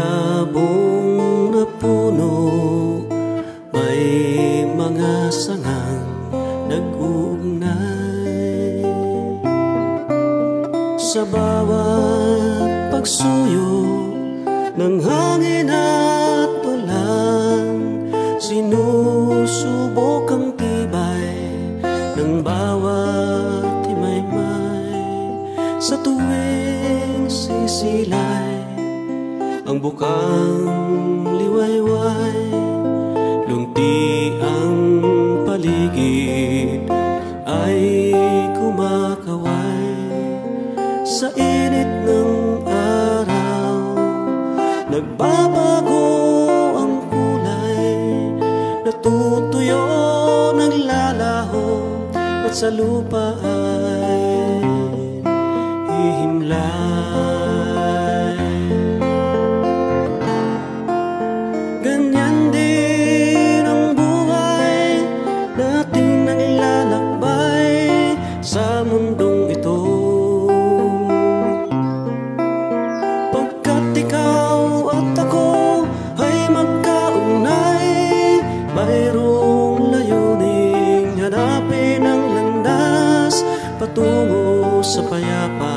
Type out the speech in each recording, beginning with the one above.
mayabong na puno, may mga sangang nag-uugnay. Sa bawat pagsuyo ng hangin at ulan, sinusubok ang tibay ng bawat himaymay. Sa tuwing sisilay ang bukang liwayway, lunti ang paligid ay kumakaway. Sa init ng araw, nagbabago ang kulay, natutuyo, naglalaho, at sa lupa ay hihimlay. Ganyan din ang buhay nating naglalakbay sa mundong ito. Pagkat ikaw at ako ay magkaugnay, mayroong layuning hanapin ang landas patungo sa payapa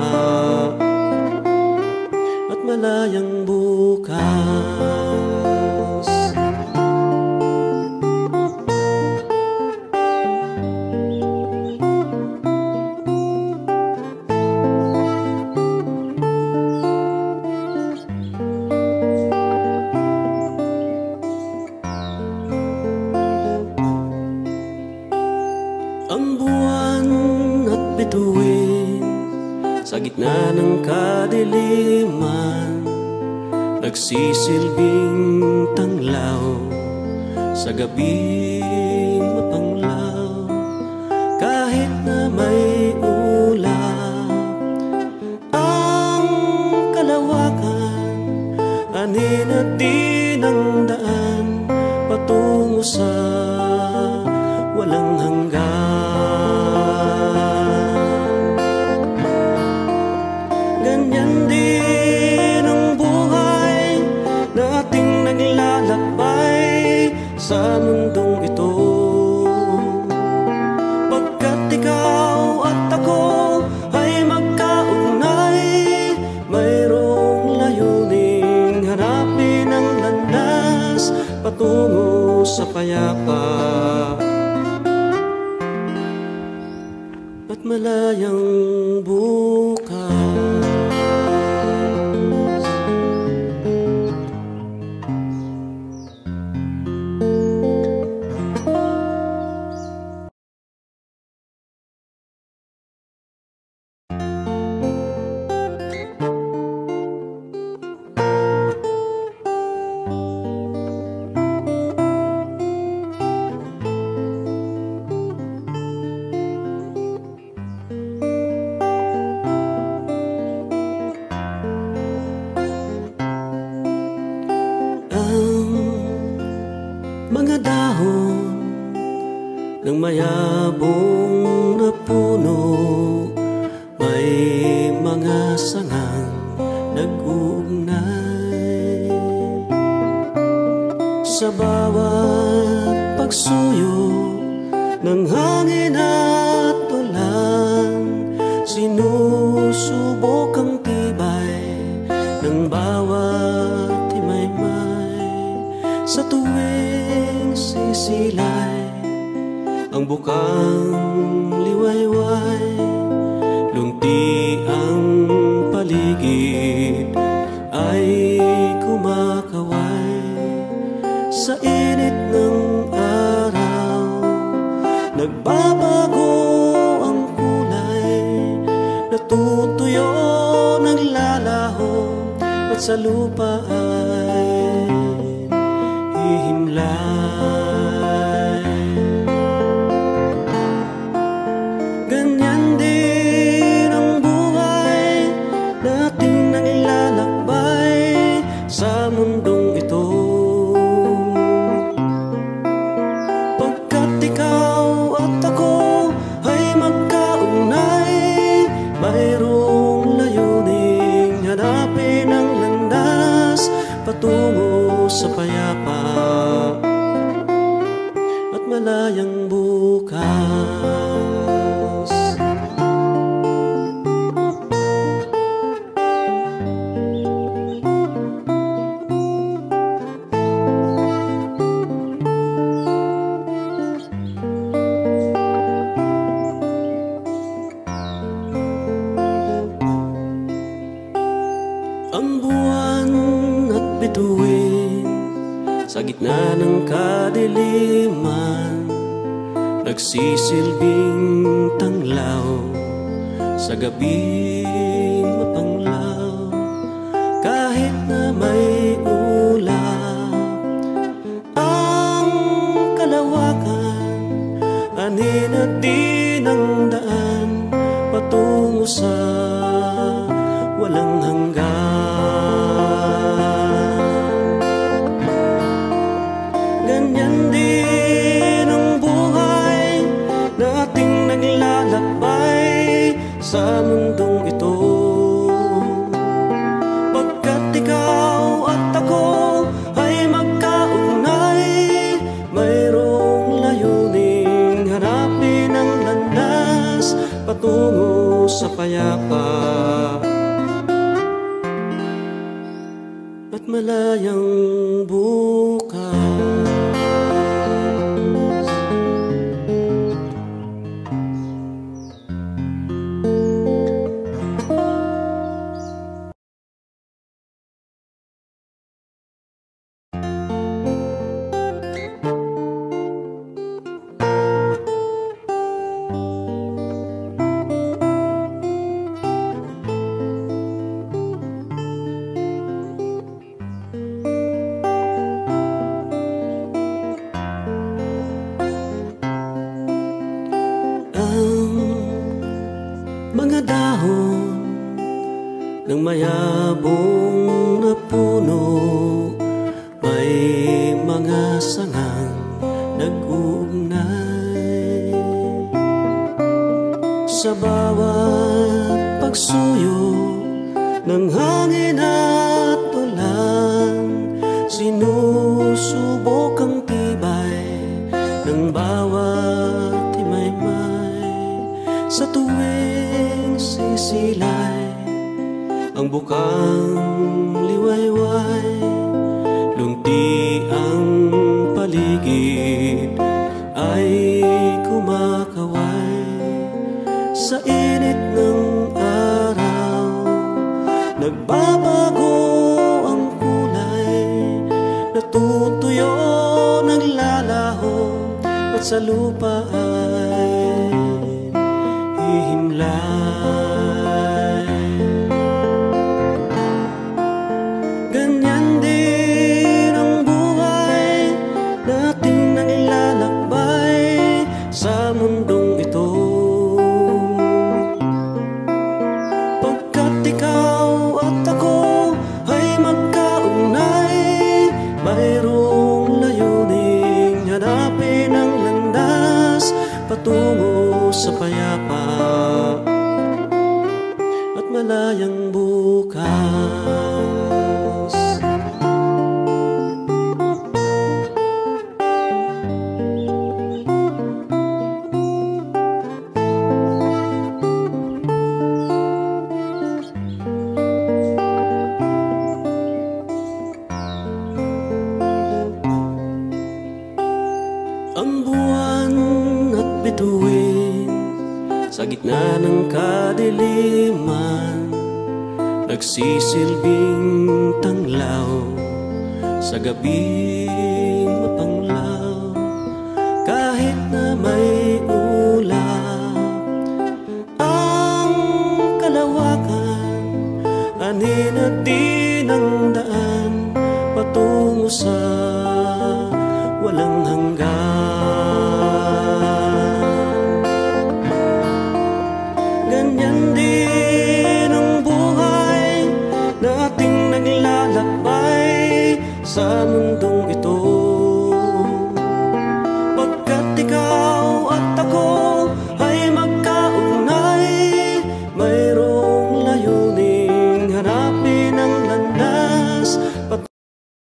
at malayang bukas. Ang buwan at bituin sa gitna ng kadiliman, nagsisilbing tanglaw sa gabing mapanglaw. Kahit na may ulap ang kalawakan, anin at din ang daan patungo sa walang hanggan. Ganyan din ang buhay nating naglalakbay sa mundong ito. Pagkat ikaw at ako ay magkaugnay, mayroong layuning hanapin ang landas patungo sa payapa at malayang bukas. Mga dahon ng mayabong na puno, may mga sangang nag-uugnay. Sa bawat pagsuyo ng hangin at ulan, sinusubok ang tibay ng bawat himaymay. Sa tuwing sisilay ang bukang liwayway, lunti ang paligid ay kumakaway. Sa init ng araw, nagbabago ang kulay, natutuyo, naglalaho, at sa lupa ay hihimlay. Ganyan din ang buhay nating naglalakbay malayang bukas. Ang buwan at bituin sa gitna ng kadiliman, nagsisilbing tanglaw sa gabing mapanglaw. Kahit na may ulap ang kalawakan, anin at din ang daan patungo sa walang hanggan. Ganyan din ang buhay nating naglalakbay sa mundong ito. Pagkat ikaw at ako ay magkaunay, mayroong layuning hanapin ang landas patungo sa payapa at malayang bukas. Mga dahon ng mayabong na puno, may mga sangang nag-uugnay. Sa bawat pagsuyo ng hangin at ulan, sinusubok ang tibay ng bawat himaymay. Sa tuwing sisilay ang bukang liwayway, lunti ang paligid ay kumakaway. Sa init ng araw nagbabago ang kulay, natutuyo, naglalaho at sa lupa ay himlay. Ganyan din ang buhay nating naglalakbay sa mundong ito. Pagkat ikaw at ako ay magkaunay, mayroong layuning hanapin ang landas patungo sa payapa at malayang bukas. Ang buwan at bituin sa gitna ng kadiliman, nagsisilbing tanglaw sa gabing mapanglaw. Kahit na may ulap ang kalawakan, anin at din ang daan patungo sa walang hanggan. Ganyan din ang buhay nating naglalakbay sa mundong ito.